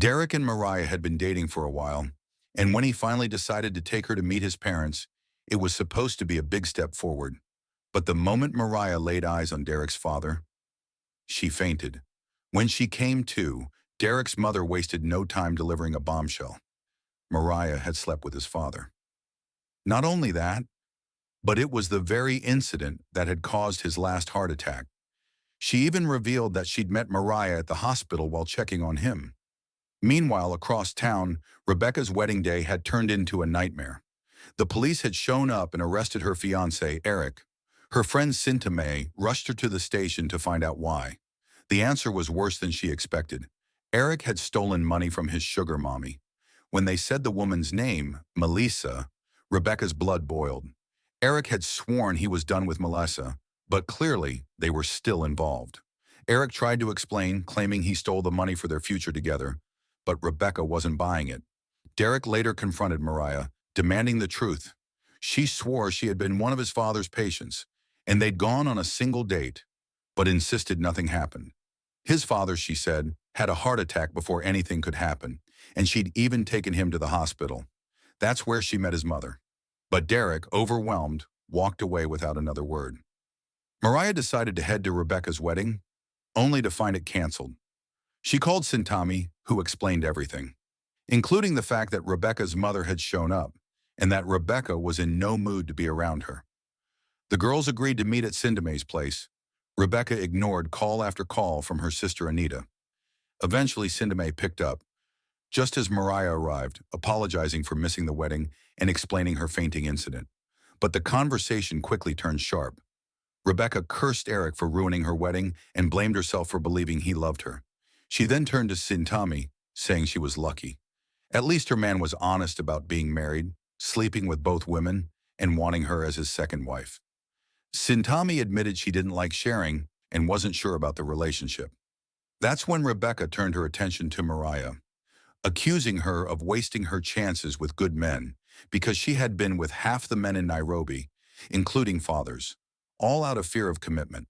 Derek and Mariah had been dating for a while, and when he finally decided to take her to meet his parents, it was supposed to be a big step forward. But the moment Mariah laid eyes on Derek's father, she fainted. When she came to, Derek's mother wasted no time delivering a bombshell. Mariah had slept with his father. Not only that, but it was the very incident that had caused his last heart attack. She even revealed that she'd met Mariah at the hospital while checking on him. Meanwhile, across town, Rebecca's wedding day had turned into a nightmare. The police had shown up and arrested her fiancé, Eric. Her friend Cinta May rushed her to the station to find out why. The answer was worse than she expected. Eric had stolen money from his sugar mommy. When they said the woman's name, Melissa, Rebecca's blood boiled. Eric had sworn he was done with Melissa, but clearly they were still involved. Eric tried to explain, claiming he stole the money for their future together, but Rebecca wasn't buying it. Derek later confronted Mariah, demanding the truth. She swore she had been one of his father's patients, and they'd gone on a single date, but insisted nothing happened. His father, she said, had a heart attack before anything could happen, and she'd even taken him to the hospital. That's where she met his mother. But Derek, overwhelmed, walked away without another word. Mariah decided to head to Rebecca's wedding, only to find it canceled. She called Sintami, who explained everything, including the fact that Rebecca's mother had shown up, and that Rebecca was in no mood to be around her. The girls agreed to meet at Cindamay's place. Rebecca ignored call after call from her sister Anita. Eventually, Cindamay picked up, just as Mariah arrived, apologizing for missing the wedding and explaining her fainting incident. But the conversation quickly turned sharp. Rebecca cursed Eric for ruining her wedding and blamed herself for believing he loved her. She then turned to Sintami, saying she was lucky. At least her man was honest about being married, sleeping with both women, and wanting her as his second wife. Sintami admitted she didn't like sharing and wasn't sure about the relationship. That's when Rebecca turned her attention to Mariah, accusing her of wasting her chances with good men because she had been with half the men in Nairobi, including fathers, all out of fear of commitment.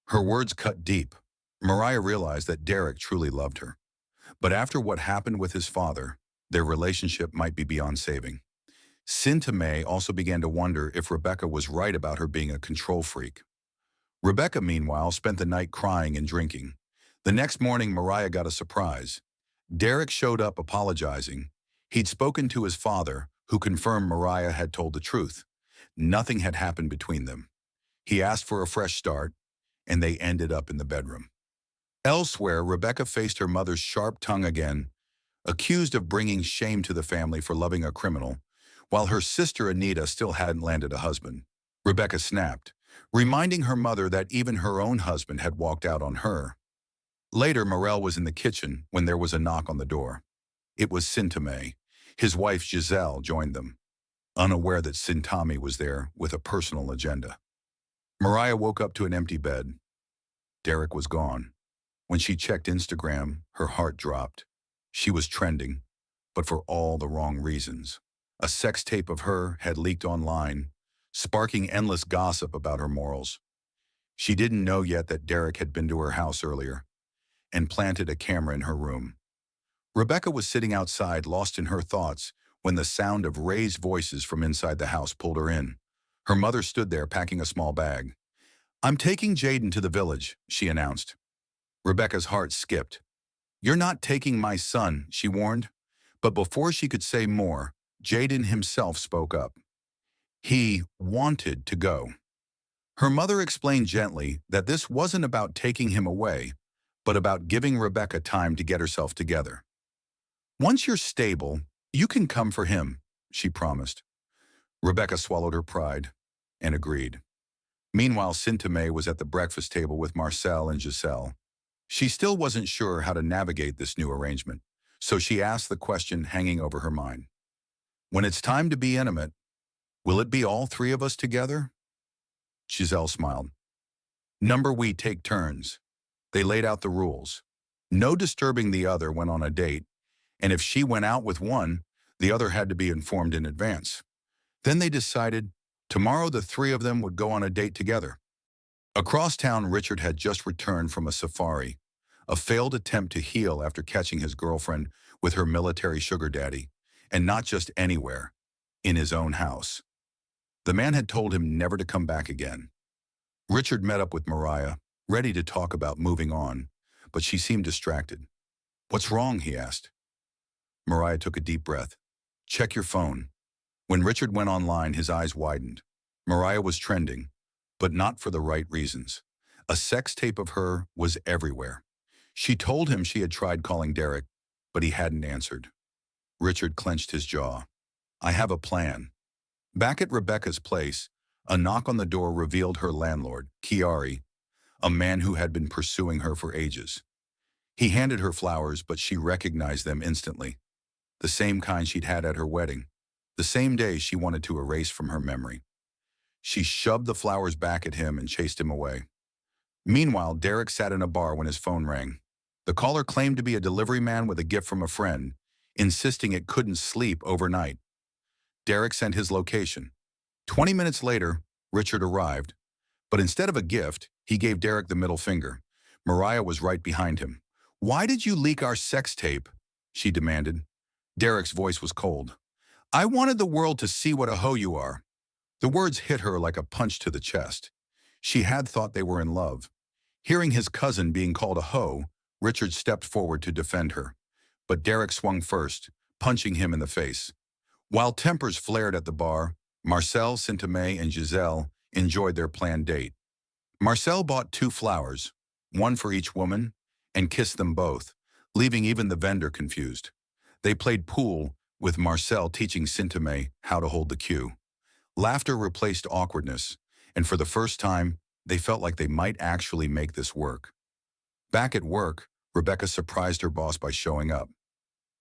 Her words cut deep. Mariah realized that Derek truly loved her. But after what happened with his father, their relationship might be beyond saving. Cinta May also began to wonder if Rebecca was right about her being a control freak. Rebecca, meanwhile, spent the night crying and drinking. The next morning, Mariah got a surprise. Derek showed up apologizing. He'd spoken to his father, who confirmed Mariah had told the truth. Nothing had happened between them. He asked for a fresh start, and they ended up in the bedroom. Elsewhere, Rebecca faced her mother's sharp tongue again, accused of bringing shame to the family for loving a criminal, while her sister Anita still hadn't landed a husband. Rebecca snapped, reminding her mother that even her own husband had walked out on her. Later, Morel was in the kitchen when there was a knock on the door. It was Sintame. His wife Giselle joined them, unaware that Sintami was there with a personal agenda. Mariah woke up to an empty bed. Derek was gone. When she checked Instagram, her heart dropped. She was trending, but for all the wrong reasons. A sex tape of her had leaked online, sparking endless gossip about her morals. She didn't know yet that Derek had been to her house earlier and planted a camera in her room. Rebecca was sitting outside, lost in her thoughts, when the sound of raised voices from inside the house pulled her in. Her mother stood there packing a small bag. "I'm taking Jaden to the village," she announced. Rebecca's heart skipped. "You're not taking my son," she warned. But before she could say more, Jaden himself spoke up. He wanted to go. Her mother explained gently that this wasn't about taking him away, but about giving Rebecca time to get herself together. "Once you're stable, you can come for him," she promised. Rebecca swallowed her pride and agreed. Meanwhile, Sintame was at the breakfast table with Marcel and Giselle. She still wasn't sure how to navigate this new arrangement, so she asked the question hanging over her mind. "When it's time to be intimate, will it be all three of us together?" Giselle smiled. "Number we take turns." They laid out the rules. No disturbing the other when on a date, and if she went out with one, the other had to be informed in advance. Then they decided tomorrow the three of them would go on a date together. Across town, Richard had just returned from a safari. a failed attempt to heal after catching his girlfriend with her military sugar daddy, and not just anywhere, in his own house. The man had told him never to come back again. Richard met up with Mariah, ready to talk about moving on, but she seemed distracted. "What's wrong?" he asked. Mariah took a deep breath. "Check your phone." When Richard went online, his eyes widened. Mariah was trending, but not for the right reasons. A sex tape of her was everywhere. She told him she had tried calling Derek, but he hadn't answered. Richard clenched his jaw. "I have a plan." Back at Rebecca's place, a knock on the door revealed her landlord, Kiasi, a man who had been pursuing her for ages. He handed her flowers, but she recognized them instantly. The same kind she'd had at her wedding, the same day she wanted to erase from her memory. She shoved the flowers back at him and chased him away. Meanwhile, Derek sat in a bar when his phone rang. The caller claimed to be a delivery man with a gift from a friend, insisting it couldn't sleep overnight. Derek sent his location. 20 minutes later, Richard arrived, but instead of a gift, he gave Derek the middle finger. Mariah was right behind him. "Why did you leak our sex tape?" she demanded. Derek's voice was cold. "I wanted the world to see what a hoe you are." The words hit her like a punch to the chest. She had thought they were in love. Hearing his cousin being called a hoe, Richard stepped forward to defend her. But Derek swung first, punching him in the face. While tempers flared at the bar, Marcel, Sintame, and Giselle enjoyed their planned date. Marcel bought 2 flowers, one for each woman, and kissed them both, leaving even the vendor confused. They played pool, with Marcel teaching Sintame how to hold the cue. Laughter replaced awkwardness, and for the first time, they felt like they might actually make this work. Back at work, Rebecca surprised her boss by showing up.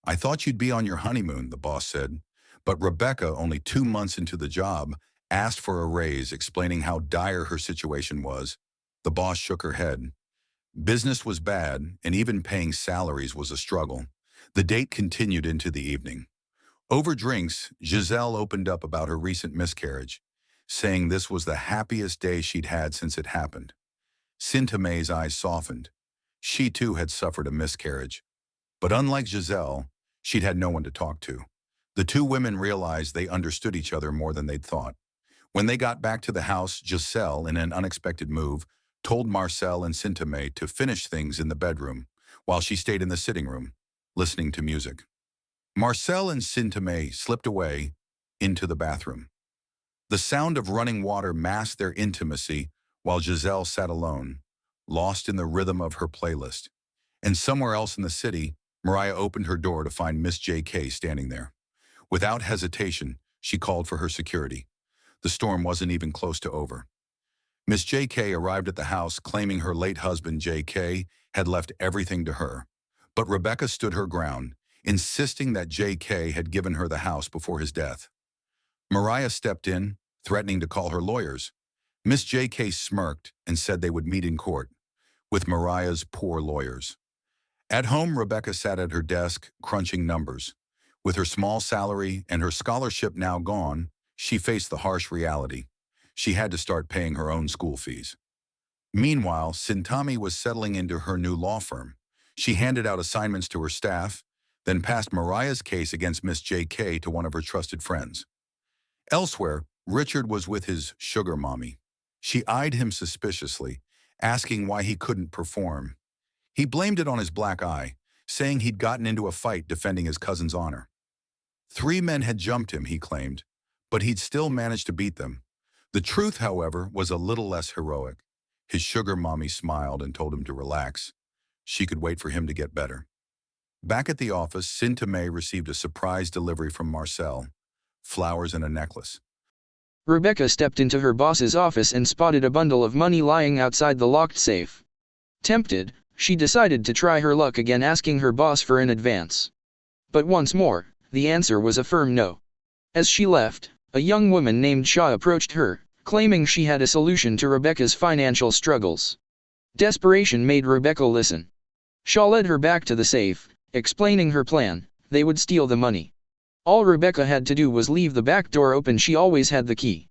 "I thought you'd be on your honeymoon," the boss said. But Rebecca, only 2 months into the job, asked for a raise, explaining how dire her situation was. The boss shook her head. Business was bad, and even paying salaries was a struggle. The date continued into the evening. Over drinks, Giselle opened up about her recent miscarriage, saying this was the happiest day she'd had since it happened. Sintame's eyes softened. She too had suffered a miscarriage. But unlike Giselle, she'd had no one to talk to. The 2 women realized they understood each other more than they'd thought. When they got back to the house, Giselle, in an unexpected move, told Marcel and Sintame to finish things in the bedroom, while she stayed in the sitting room, listening to music. Marcel and Sintame slipped away into the bathroom. The sound of running water masked their intimacy while Giselle sat alone, lost in the rhythm of her playlist. And somewhere else in the city, Mariah opened her door to find Miss J.K. standing there. Without hesitation, she called for her security. The storm wasn't even close to over. Miss J.K. arrived at the house claiming her late husband, J.K., had left everything to her. But Rebecca stood her ground, insisting that J.K. had given her the house before his death. Mariah stepped in, threatening to call her lawyers. Miss J.K. smirked and said they would meet in court, with Mariah's poor lawyers. At home, Rebecca sat at her desk, crunching numbers. With her small salary and her scholarship now gone, she faced the harsh reality. She had to start paying her own school fees. Meanwhile, Sintame was settling into her new law firm. She handed out assignments to her staff, then passed Mariah's case against Miss J.K. to one of her trusted friends. Elsewhere, Richard was with his sugar mommy. She eyed him suspiciously, asking why he couldn't perform. He blamed it on his black eye, saying he'd gotten into a fight defending his cousin's honor. 3 men had jumped him, he claimed, but he'd still managed to beat them. The truth, however, was a little less heroic. His sugar mommy smiled and told him to relax. She could wait for him to get better. Back at the office, Sintame received a surprise delivery from Marcel, flowers and a necklace. Rebecca stepped into her boss's office and spotted a bundle of money lying outside the locked safe. Tempted, she decided to try her luck again, asking her boss for an advance. But once more, the answer was a firm no. As she left, a young woman named Shaw approached her, claiming she had a solution to Rebecca's financial struggles. Desperation made Rebecca listen. Shaw led her back to the safe, explaining her plan. They would steal the money. All Rebecca had to do was leave the back door open. She always had the key.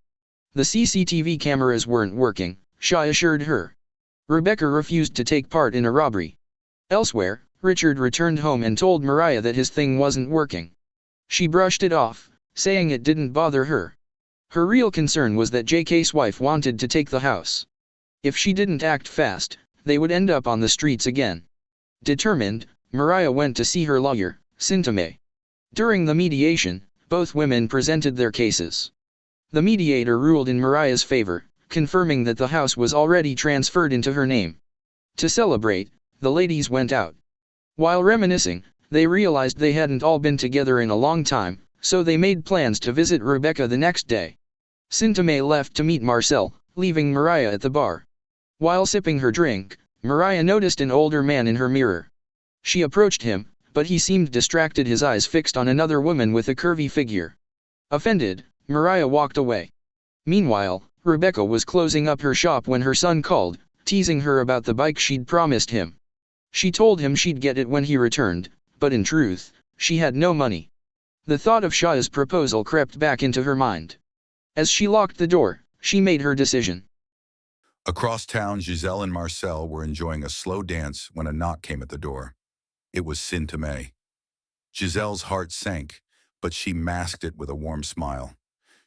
The CCTV cameras weren't working, Shaw assured her. Rebecca refused to take part in a robbery. Elsewhere, Richard returned home and told Mariah that his thing wasn't working. She brushed it off, saying it didn't bother her. Her real concern was that JK's wife wanted to take the house. If she didn't act fast, they would end up on the streets again. Determined, Mariah went to see her lawyer, Sintame. During the mediation, both women presented their cases. The mediator ruled in Mariah's favor, confirming that the house was already transferred into her name. To celebrate, the ladies went out. While reminiscing, they realized they hadn't all been together in a long time, so they made plans to visit Rebecca the next day. Sintame left to meet Marcel, leaving Mariah at the bar. While sipping her drink, Mariah noticed an older man in her mirror. She approached him, but he seemed distracted, his eyes fixed on another woman with a curvy figure. Offended, Mariah walked away. Meanwhile, Rebecca was closing up her shop when her son called, teasing her about the bike she'd promised him. She told him she'd get it when he returned, but in truth, she had no money. The thought of Shah's proposal crept back into her mind. As she locked the door, she made her decision. Across town, Giselle and Marcel were enjoying a slow dance when a knock came at the door. It was Sintame. Giselle's heart sank, but she masked it with a warm smile.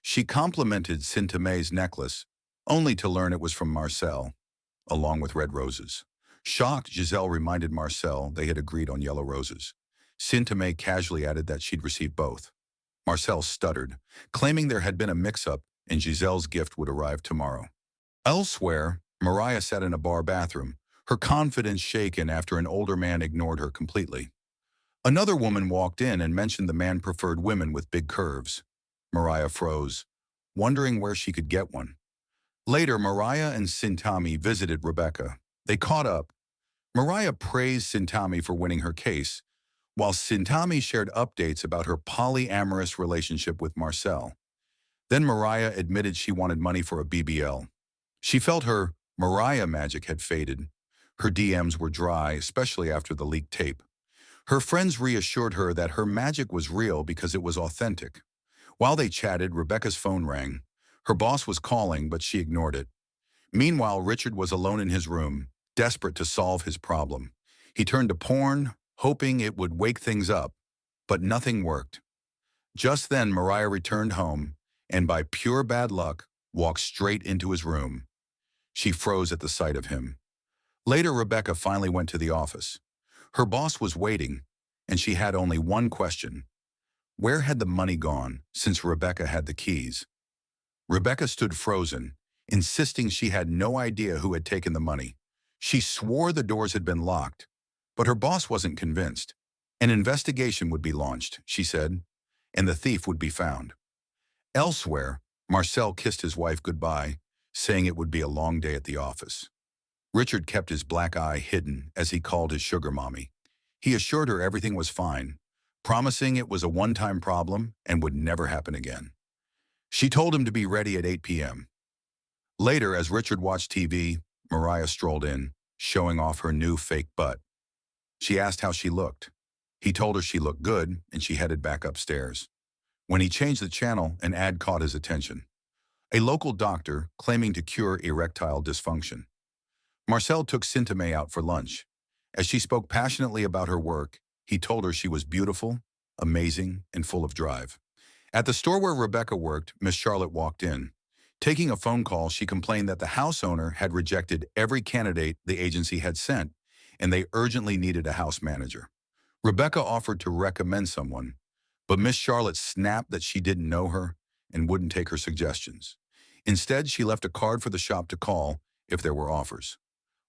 She complimented Sintame's necklace, only to learn it was from Marcel, along with red roses. Shocked, Giselle reminded Marcel they had agreed on yellow roses. Sintame casually added that she'd received both. Marcel stuttered, claiming there had been a mix-up and Giselle's gift would arrive tomorrow. Elsewhere, Mariah sat in a bar bathroom, her confidence shaken after an older man ignored her completely. Another woman walked in and mentioned the man preferred women with big curves. Mariah froze, wondering where she could get one. Later, Mariah and Sintame visited Rebecca. They caught up. Mariah praised Sintame for winning her case, while Sintame shared updates about her polyamorous relationship with Marcel. Then Mariah admitted she wanted money for a BBL. She felt her Mariah magic had faded. Her DMs were dry, especially after the leaked tape. Her friends reassured her that her magic was real because it was authentic. While they chatted, Rebecca's phone rang. Her boss was calling, but she ignored it. Meanwhile, Richard was alone in his room, desperate to solve his problem. He turned to porn, hoping it would wake things up, but nothing worked. Just then, Mariah returned home, and by pure bad luck, walked straight into his room. She froze at the sight of him. Later, Rebecca finally went to the office. Her boss was waiting, and she had only one question. Where had the money gone, since Rebecca had the keys? Rebecca stood frozen, insisting she had no idea who had taken the money. She swore the doors had been locked, but her boss wasn't convinced. An investigation would be launched, she said, and the thief would be found. Elsewhere, Marcel kissed his wife goodbye, saying it would be a long day at the office. Richard kept his black eye hidden as he called his sugar mommy. He assured her everything was fine, promising it was a one-time problem and would never happen again. She told him to be ready at 8 p.m. Later, as Richard watched TV, Mariah strolled in, showing off her new fake butt. She asked how she looked. He told her she looked good, and she headed back upstairs. When he changed the channel, an ad caught his attention. A local doctor claiming to cure erectile dysfunction. Marcel took Sintame out for lunch. As she spoke passionately about her work, he told her she was beautiful, amazing, and full of drive. At the store where Rebecca worked, Miss Charlotte walked in. Taking a phone call, she complained that the house owner had rejected every candidate the agency had sent, and they urgently needed a house manager. Rebecca offered to recommend someone, but Miss Charlotte snapped that she didn't know her and wouldn't take her suggestions. Instead, she left a card for the shop to call if there were offers.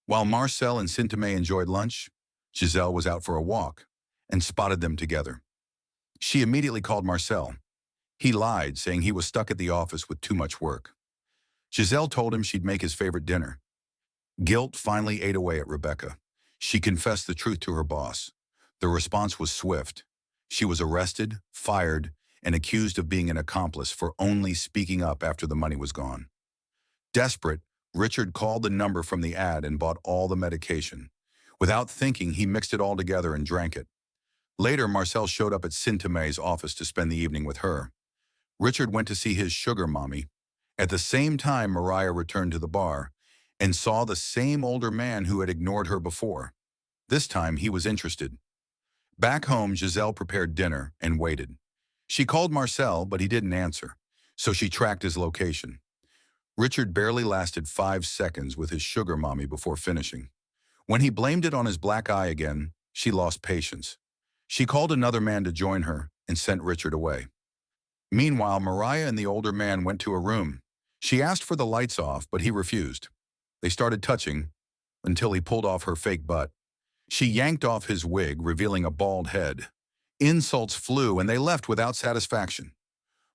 While Marcel and Sintame enjoyed lunch, Giselle was out for a walk and spotted them together. She immediately called Marcel. He lied, saying he was stuck at the office with too much work. Giselle told him she'd make his favorite dinner. Guilt finally ate away at Rebecca. She confessed the truth to her boss. The response was swift. She was arrested, fired, and accused of being an accomplice for only speaking up after the money was gone. Desperate, Richard called the number from the ad and bought all the medication. Without thinking, he mixed it all together and drank it. Later, Marcel showed up at Sintame's office to spend the evening with her. Richard went to see his sugar mommy. At the same time, Mariah returned to the bar and saw the same older man who had ignored her before. This time he was interested. Back home, Giselle prepared dinner and waited. She called Marcel, but he didn't answer, so she tracked his location. Richard barely lasted 5 seconds with his sugar mommy before finishing. When he blamed it on his black eye again, she lost patience. She called another man to join her and sent Richard away. Meanwhile, Mariah and the older man went to a room. She asked for the lights off, but he refused. They started touching until he pulled off her fake butt. She yanked off his wig, revealing a bald head. Insults flew, and they left without satisfaction.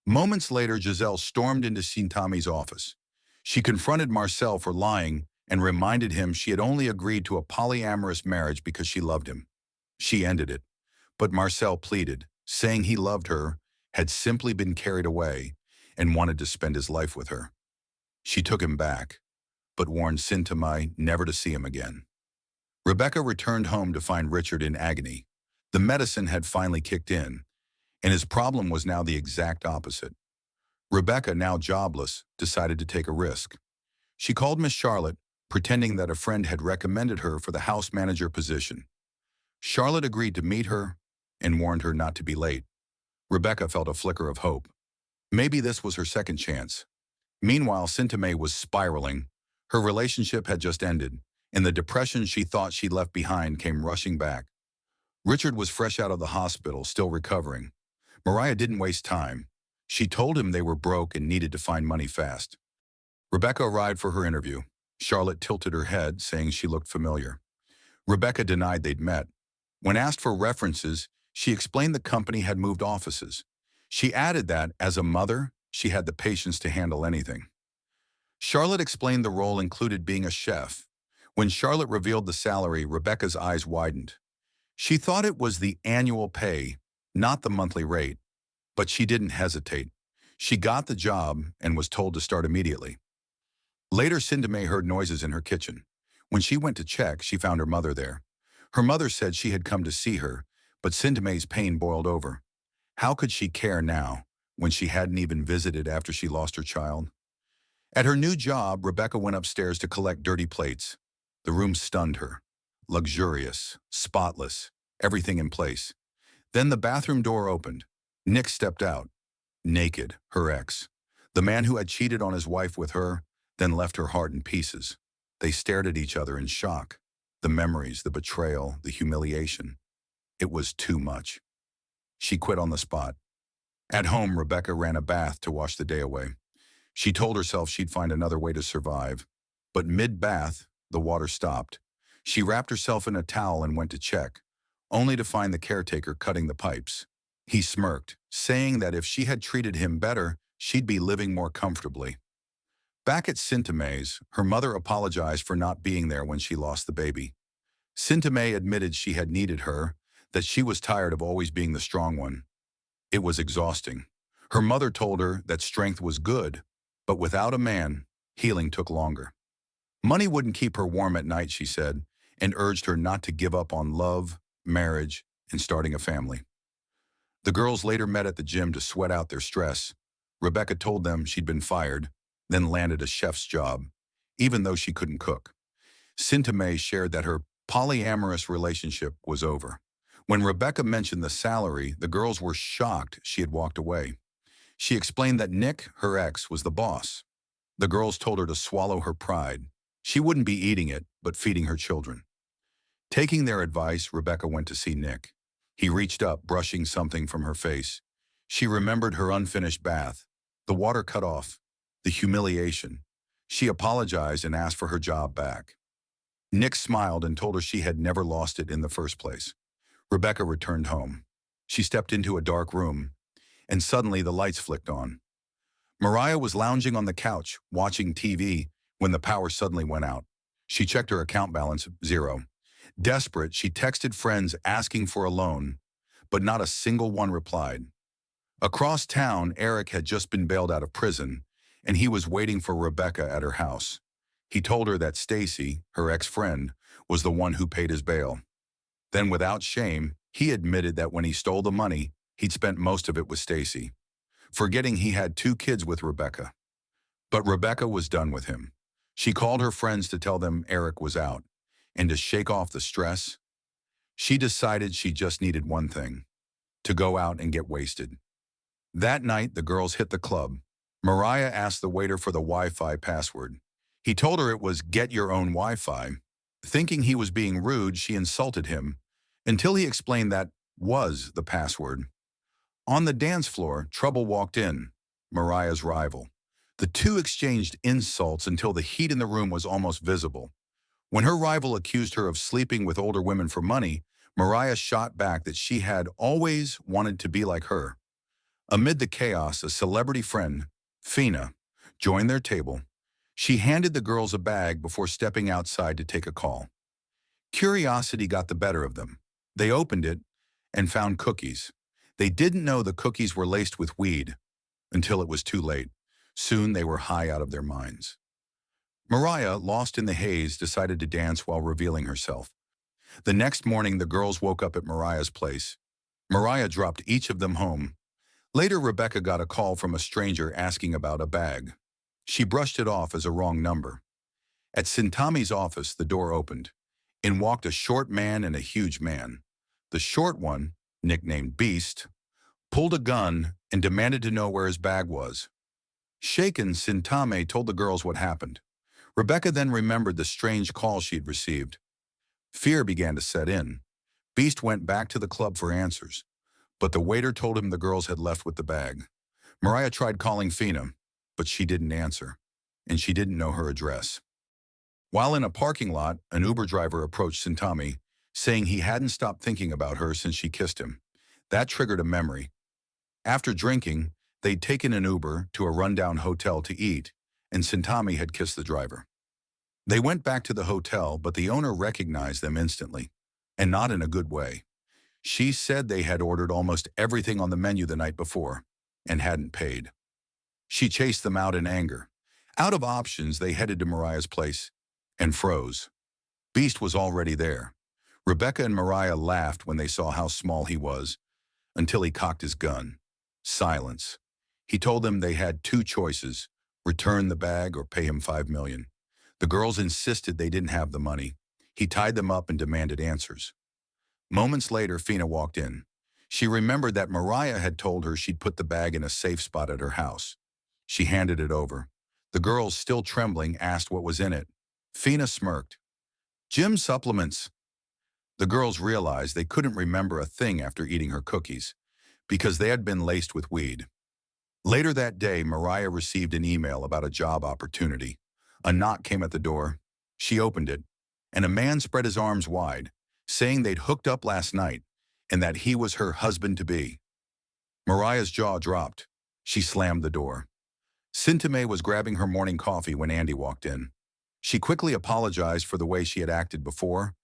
Moments later, Giselle stormed into Sintami's office. She confronted Marcel for lying and reminded him she had only agreed to a polyamorous marriage because she loved him. She ended it, but Marcel pleaded, saying he loved her, had simply been carried away, and wanted to spend his life with her. She took him back, but warned Sintami never to see him again. Rebecca returned home to find Richard in agony. The medicine had finally kicked in, and his problem was now the exact opposite. Rebecca, now jobless, decided to take a risk. She called Miss Charlotte, pretending that a friend had recommended her for the house manager position. Charlotte agreed to meet her and warned her not to be late. Rebecca felt a flicker of hope. Maybe this was her second chance. Meanwhile, Sintami was spiraling. Her relationship had just ended, and the depression she thought she'd left behind came rushing back. Richard was fresh out of the hospital, still recovering. Mariah didn't waste time. She told him they were broke and needed to find money fast. Rebecca arrived for her interview. Charlotte tilted her head, saying she looked familiar. Rebecca denied they'd met. When asked for references, she explained the company had moved offices. She added that, as a mother, she had the patience to handle anything. Charlotte explained the role included being a chef. When Charlotte revealed the salary, Rebecca's eyes widened. She thought it was the annual pay, not the monthly rate. But she didn't hesitate. She got the job and was told to start immediately. Later, Sintami heard noises in her kitchen. When she went to check, she found her mother there. Her mother said she had come to see her, but Sintami's pain boiled over. How could she care now, when she hadn't even visited after she lost her child? At her new job, Rebecca went upstairs to collect dirty plates. The room stunned her. Luxurious, spotless, everything in place. Then the bathroom door opened. Nick stepped out, naked, her ex. The man who had cheated on his wife with her, then left her heart in pieces. They stared at each other in shock. The memories, the betrayal, the humiliation. It was too much. She quit on the spot. At home, Rebecca ran a bath to wash the day away. She told herself she'd find another way to survive. But mid-bath, the water stopped. She wrapped herself in a towel and went to check, only to find the caretaker cutting the pipes. He smirked, saying that if she had treated him better, she'd be living more comfortably. Back at Sintami's, her mother apologized for not being there when she lost the baby. Sintami admitted she had needed her, that she was tired of always being the strong one. It was exhausting. Her mother told her that strength was good, but without a man, healing took longer. Money wouldn't keep her warm at night, she said, and urged her not to give up on love, marriage, and starting a family. The girls later met at the gym to sweat out their stress. Rebecca told them she'd been fired, then landed a chef's job, even though she couldn't cook. Sintami shared that her polyamorous relationship was over. When Rebecca mentioned the salary, the girls were shocked she had walked away. She explained that Nick, her ex, was the boss. The girls told her to swallow her pride. She wouldn't be eating it, but feeding her children. Taking their advice, Rebecca went to see Nick. He reached up, brushing something from her face. She remembered her unfinished bath, the water cut off, the humiliation. She apologized and asked for her job back. Nick smiled and told her she had never lost it in the first place. Rebecca returned home. She stepped into a dark room, and suddenly the lights flicked on. Mariah was lounging on the couch, watching TV, when the power suddenly went out. She checked her account balance, 0. Desperate, she texted friends asking for a loan, but not a single one replied. Across town, Eric had just been bailed out of prison, and he was waiting for Rebecca at her house. He told her that Stacy, her ex-friend, was the one who paid his bail. Then, without shame, he admitted that when he stole the money, he'd spent most of it with Stacy, forgetting he had 2 kids with Rebecca. But Rebecca was done with him. She called her friends to tell them Eric was out, and to shake off the stress, She decided she just needed one thing, to go out and get wasted. That night, the girls hit the club. Mariah asked the waiter for the Wi-Fi password. He told her it was get your own Wi-Fi. Thinking he was being rude, she insulted him until he explained that was the password. On the dance floor, Trouble walked in, Mariah's rival. The two exchanged insults until the heat in the room was almost visible. When her rival accused her of sleeping with older women for money, Mariah shot back that she had always wanted to be like her. Amid the chaos, a celebrity friend, Fina, joined their table. She handed the girls a bag before stepping outside to take a call. Curiosity got the better of them. They opened it and found cookies. They didn't know the cookies were laced with weed until it was too late. Soon they were high out of their minds. Mariah, lost in the haze, decided to dance while revealing herself. The next morning, the girls woke up at Mariah's place. Mariah dropped each of them home. Later, Rebecca got a call from a stranger asking about a bag. She brushed it off as a wrong number. At Sintami's office, the door opened. In walked a short man and a huge man. The short one, nicknamed Beast, pulled a gun and demanded to know where his bag was. Shaken, Sintame told the girls what happened. Rebecca then remembered the strange call she'd received. Fear began to set in. Beast went back to the club for answers, but the waiter told him the girls had left with the bag. Mariah tried calling Fina, but she didn't answer, and she didn't know her address. While in a parking lot, an Uber driver approached Sintami, saying he hadn't stopped thinking about her since she kissed him. That triggered a memory. After drinking, they'd taken an Uber to a rundown hotel to eat, and Sintami had kissed the driver. They went back to the hotel, but the owner recognized them instantly, and not in a good way. She said they had ordered almost everything on the menu the night before and hadn't paid. She chased them out in anger. Out of options, they headed to Mariah's place and froze. Beast was already there. Rebecca and Mariah laughed when they saw how small he was, until he cocked his gun. Silence. He told them they had two choices, return the bag or pay him $5 million. The girls insisted they didn't have the money. He tied them up and demanded answers. Moments later, Fina walked in. She remembered that Mariah had told her she'd put the bag in a safe spot at her house. She handed it over. The girls, still trembling, asked what was in it. Fina smirked. Gym supplements. The girls realized they couldn't remember a thing after eating her cookies, because they had been laced with weed. Later that day, Mariah received an email about a job opportunity. A knock came at the door. She opened it, and a man spread his arms wide, saying they'd hooked up last night and that he was her husband-to-be. Mariah's jaw dropped. She slammed the door. Sintame was grabbing her morning coffee when Andy walked in. She quickly apologized for the way she had acted before,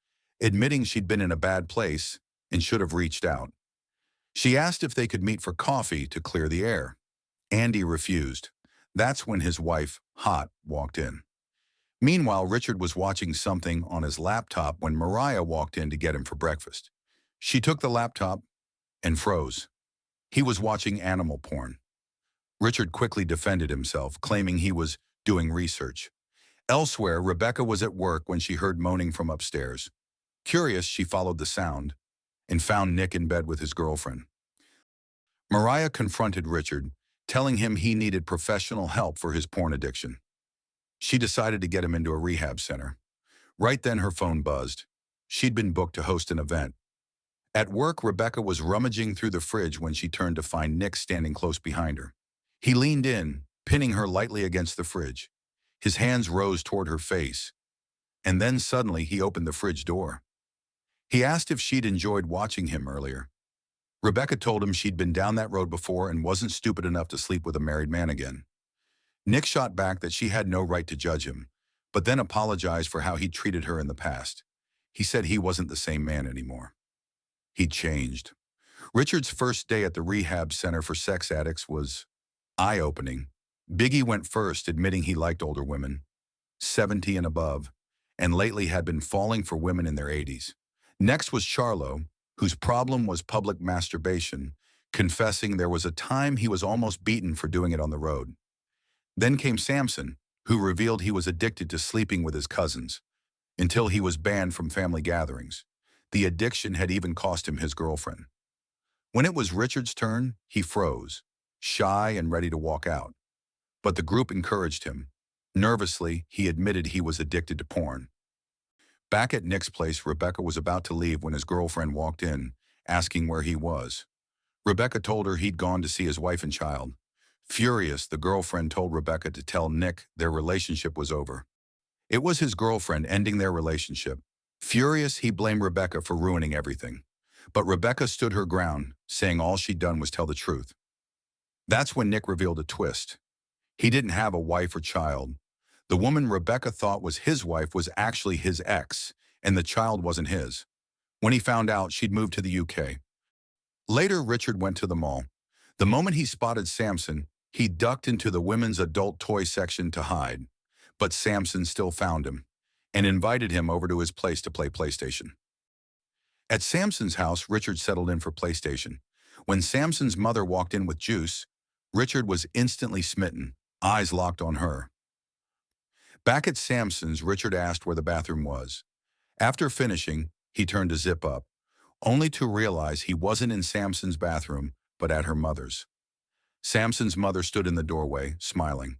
admitting she'd been in a bad place and should have reached out. She asked if they could meet for coffee to clear the air. Andy refused. That's when his wife, Hot, walked in. Meanwhile, Richard was watching something on his laptop when Mariah walked in to get him for breakfast. She took the laptop and froze. He was watching animal porn. Richard quickly defended himself, claiming he was doing research. Elsewhere, Rebecca was at work when she heard moaning from upstairs. Curious, she followed the sound and found Nick in bed with his girlfriend. Mariah confronted Richard, telling him he needed professional help for his porn addiction. She decided to get him into a rehab center. Right then, her phone buzzed. She'd been booked to host an event. At work, Rebecca was rummaging through the fridge when she turned to find Nick standing close behind her. He leaned in, pinning her lightly against the fridge. His hands rose toward her face, and then suddenly he opened the fridge door. He asked if she'd enjoyed watching him earlier. Rebecca told him she'd been down that road before and wasn't stupid enough to sleep with a married man again. Nick shot back that she had no right to judge him, but then apologized for how he'd treated her in the past. He said he wasn't the same man anymore. He'd changed. Richard's first day at the rehab center for sex addicts was eye-opening. Biggie went first, admitting he liked older women, 70 and above, and lately had been falling for women in their 80s. Next was Charlo, whose problem was public masturbation, confessing there was a time he was almost beaten for doing it on the road. Then came Samson, who revealed he was addicted to sleeping with his cousins, until he was banned from family gatherings. The addiction had even cost him his girlfriend. When it was Richard's turn, he froze, shy and ready to walk out. But the group encouraged him. Nervously, he admitted he was addicted to porn. Back at Nick's place, Rebecca was about to leave when his girlfriend walked in, asking where he was. Rebecca told her he'd gone to see his wife and child. Furious, the girlfriend told Rebecca to tell Nick their relationship was over. It was his girlfriend ending their relationship. Furious, he blamed Rebecca for ruining everything. But Rebecca stood her ground, saying all she'd done was tell the truth. That's when Nick revealed a twist. He didn't have a wife or child. The woman Rebecca thought was his wife was actually his ex, and the child wasn't his. When he found out, she'd moved to the UK. Later, Richard went to the mall. The moment he spotted Samson, he ducked into the women's adult toy section to hide. But Samson still found him and invited him over to his place to play PlayStation. At Samson's house, Richard settled in for PlayStation. When Samson's mother walked in with juice, Richard was instantly smitten, eyes locked on her. Back at Samson's, Richard asked where the bathroom was. After finishing, he turned to zip up, only to realize he wasn't in Samson's bathroom, but at her mother's. Samson's mother stood in the doorway, smiling.